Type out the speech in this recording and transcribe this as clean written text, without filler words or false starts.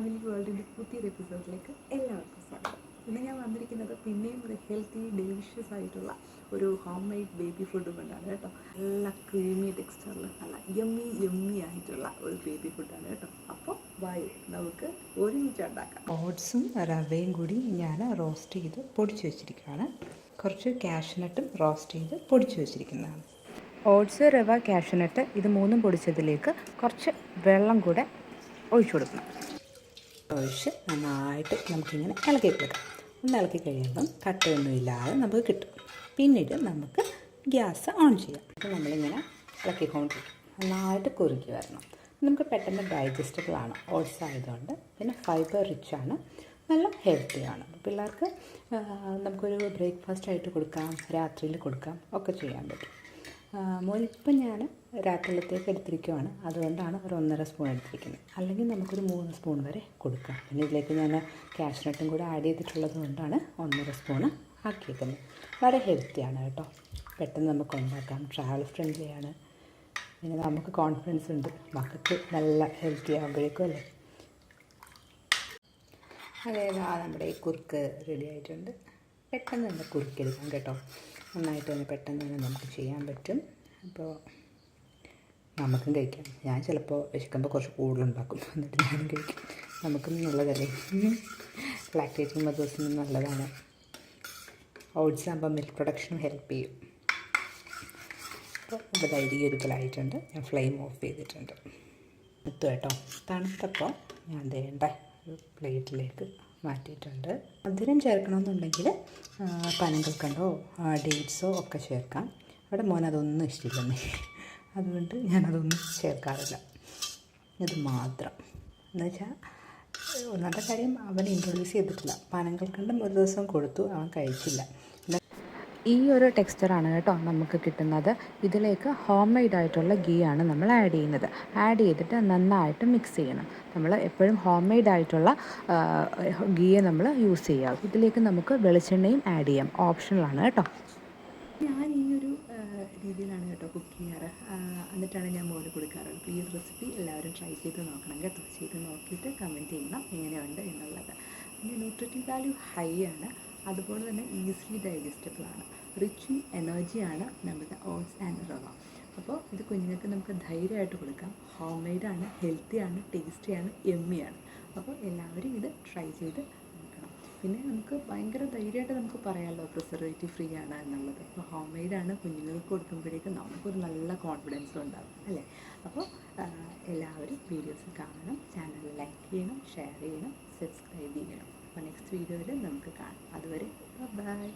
Family വേൾഡിൻ്റെ പുതിയൊരു എപ്പിസോഡിലേക്ക് എല്ലാവർക്കും സ്വാഗതം. ഇന്ന് ഞാൻ വന്നിരിക്കുന്നത് പിന്നെയും ഒരു ഹെൽത്തി ഡെലിഷ്യസ് ആയിട്ടുള്ള ഒരു ഹോം മെയ്ഡ് ബേബി ഫുഡ് കൊണ്ടാണ് കേട്ടോ. നല്ല ക്രീമി ടെക്സ്ചറിൽ നല്ല യമ്മി ആയിട്ടുള്ള ഒരു ബേബി ഫുഡാണ് കേട്ടോ. അപ്പോൾ വായു നമുക്ക് ഒരുമിച്ച് ഉണ്ടാക്കാം. ഓട്സും റവയും കൂടി ഞാൻ റോസ്റ്റ് ചെയ്ത് പൊടിച്ച് വെച്ചിരിക്കുകയാണ്. കുറച്ച് കാഷ്നട്ടും റോസ്റ്റ് ചെയ്ത് പൊടിച്ച് വെച്ചിരിക്കുന്നതാണ്. ഓട്സ്, റവ, കാഷ്നട്ട് ഇത് മൂന്നും പൊടിച്ചതിലേക്ക് കുറച്ച് വെള്ളം കൂടെ ഒഴിച്ചു കൊടുക്കണം. ഒഴിച്ച് നന്നായിട്ട് നമുക്കിങ്ങനെ ഇളക്കി കൊടുക്കാം. ഒന്ന് ഇളക്കി കഴിയുമ്പം കട്ടയൊന്നും ഇല്ലാതെ നമുക്ക് കിട്ടും. പിന്നീട് നമുക്ക് ഗ്യാസ് ഓൺ ചെയ്യാം. അപ്പോൾ നമ്മളിങ്ങനെ ഇളക്കിക്കൊണ്ടിരിക്കും. നന്നായിട്ട് കുറുക്കി വരണം. നമുക്ക് പെട്ടെന്ന് ഡൈജസ്റ്റബിൾ ആണ് ഓട്സ് ആയതുകൊണ്ട്. പിന്നെ ഫൈബർ റിച്ച് ആണ്, നല്ല ഹെൽത്തിയാണ്. പിള്ളേർക്ക് നമുക്കൊരു ബ്രേക്ക്ഫാസ്റ്റ് ആയിട്ട് കൊടുക്കാം, രാത്രിയിൽ കൊടുക്കാം, ഒക്കെ ചെയ്യാൻ പറ്റും. മോനിപ്പം ഞാൻ രാത്രിയിലത്തേക്ക് എടുത്തിരിക്കുവാണ്, അതുകൊണ്ടാണ് ഒരു 1.5 സ്പൂൺ എടുത്തിരിക്കുന്നത്. അല്ലെങ്കിൽ നമുക്കൊരു 3 സ്പൂൺ വരെ കൊടുക്കാം. പിന്നെ ഇതിലേക്ക് ഞാൻ കാഷ്നട്ടും കൂടെ ആഡ് ചെയ്തിട്ടുള്ളത് കൊണ്ടാണ് 1.5 സ്പൂൺ ആക്കിയിരിക്കുന്നത്. വളരെ ഹെൽത്തിയാണ് കേട്ടോ, പെട്ടെന്ന് നമുക്ക് ഉണ്ടാക്കാം, ട്രാവൽ ഫ്രണ്ട്ലിയാണ്. പിന്നെ നമുക്ക് കോൺഫിഡൻസ് ഉണ്ട് മക്കൾക്ക് നല്ല ഹെൽത്തി ആകുമ്പോഴേക്കും അല്ലേ. അതേതാ നമ്മുടെ ഈ കുറുക്ക് റെഡി ആയിട്ടുണ്ട്. പെട്ടെന്ന് തന്നെ കുറുക്കിയെടുക്കാം കേട്ടോ. നന്നായിട്ട് തന്നെ പെട്ടെന്ന് തന്നെ നമുക്ക് ചെയ്യാൻ പറ്റും. അപ്പോൾ നമുക്കും കഴിക്കാം. ഞാൻ ചിലപ്പോൾ വിശക്കുമ്പോൾ കുറച്ച് കൂടുതലുണ്ടാക്കും, എന്നിട്ട് ഞാനും കഴിക്കും. നമുക്കും നല്ലതല്ലേ, ലാക്ടേറ്റിംഗ് മദേഴ്സിനും നല്ലതാണ്. ഓട്സ് ആകുമ്പോൾ മിൽക്ക് പ്രൊഡക്ഷനും ഹെൽപ്പ് ചെയ്യും. അപ്പോൾ ഇവിടെ ഇരിക്കലായിട്ടുണ്ട്. ഞാൻ ഫ്ലെയിം ഓഫ് ചെയ്തിട്ടുണ്ട്. എത്തും കേട്ടോ. തണുത്തപ്പോൾ ഞാൻ വേണ്ട ഒരു പ്ലേറ്റിലേക്ക് മാറ്റിയിട്ടുണ്ട്. മധുരം ചേർക്കണമെന്നുണ്ടെങ്കിൽ പനങ്കൽക്കണ്ടോ ഡേറ്റ്സോ ഒക്കെ ചേർക്കാം. അവിടെ മോൻ അതൊന്നും ഇഷ്ടമില്ലെന്നേ, അതുകൊണ്ട് ഞാനതൊന്നും ചേർക്കാറില്ല. ഇത് മാത്രം എന്നുവെച്ചാൽ ഒന്നാമത്തെ കാര്യം അവൻ ഇൻട്രൊഡ്യൂസ് ചെയ്തിട്ടില്ല. പനങ്കൽക്കണ്ടം ഒരു ദിവസം കൊടുത്തു, അവൻ കഴിച്ചില്ല. ഈ ഒരു ടെക്സ്ചറാണ് കേട്ടോ നമുക്ക് കിട്ടുന്നത്. ഇതിലേക്ക് ഹോം മെയ്ഡ് ആയിട്ടുള്ള ഗീ ആണ് നമ്മൾ ആഡ് ചെയ്യുന്നത്. ആഡ് ചെയ്തിട്ട് നന്നായിട്ട് മിക്സ് ചെയ്യണം. നമ്മൾ എപ്പോഴും ഹോം മെയ്ഡ് ആയിട്ടുള്ള ഗീയെ നമ്മൾ യൂസ് ചെയ്യുക. ഇതിലേക്ക് നമുക്ക് വെളിച്ചെണ്ണയും ആഡ് ചെയ്യാം, ഓപ്ഷണലാണ് കേട്ടോ. ഞാൻ ഈ ഒരു രീതിയിലാണ് കേട്ടോ കുക്ക് ചെയ്യാറ്, എന്നിട്ടാണ് ഞാൻ മോന് കൊടുക്കാറുള്ളത്. അപ്പോൾ ഈ ഒരു റെസിപ്പി എല്ലാവരും ട്രൈ ചെയ്ത് നോക്കണം കേട്ടോ. ചെയ്ത് നോക്കിയിട്ട് കമൻറ്റ് ചെയ്യണം എങ്ങനെയുണ്ട് എന്നുള്ളത്. പിന്നെ ന്യൂട്രിറ്റീവ് വാല്യൂ ഹൈ ആണ്, അതുപോലെ തന്നെ ഈസിലി ഡൈജസ്റ്റബിൾ ആണ്, റിച്ച് ഇൻ എനർജിയാണ് നമ്മുടെ ഓട്സ് ആൻഡ് റവ. അപ്പോൾ ഇത് കുഞ്ഞുങ്ങൾക്ക് നമുക്ക് ധൈര്യമായിട്ട് കൊടുക്കാം. ഹോം മെയ്ഡാണ്, ഹെൽത്തിയാണ്, ടേസ്റ്റിയാണ്, യമ്മിയാണ്. അപ്പോൾ എല്ലാവരും ഇത് ട്രൈ ചെയ്ത് നോക്കണം. പിന്നെ നമുക്ക് ഭയങ്കര ധൈര്യമായിട്ട് നമുക്ക് പറയാമല്ലോ പ്രിസർവേറ്റീവ് ഫ്രീ ആണ് എന്നുള്ളത്. അപ്പോൾ ഹോം മെയ്ഡാണ്, കുഞ്ഞുങ്ങൾക്ക് കൊടുക്കുമ്പോഴേക്കും നമുക്കൊരു നല്ല കോൺഫിഡൻസും ഉണ്ടാകും അല്ലേ. അപ്പോൾ എല്ലാവരും വീഡിയോസ് കാണണം, ചാനൽ ലൈക്ക് ചെയ്യണം, ഷെയർ ചെയ്യണം, സബ്സ്ക്രൈബ് ചെയ്യണം. അപ്പോൾ നെക്സ്റ്റ് വീഡിയോയിൽ നമുക്ക് കാണാം. അതുവരെ ബൈ.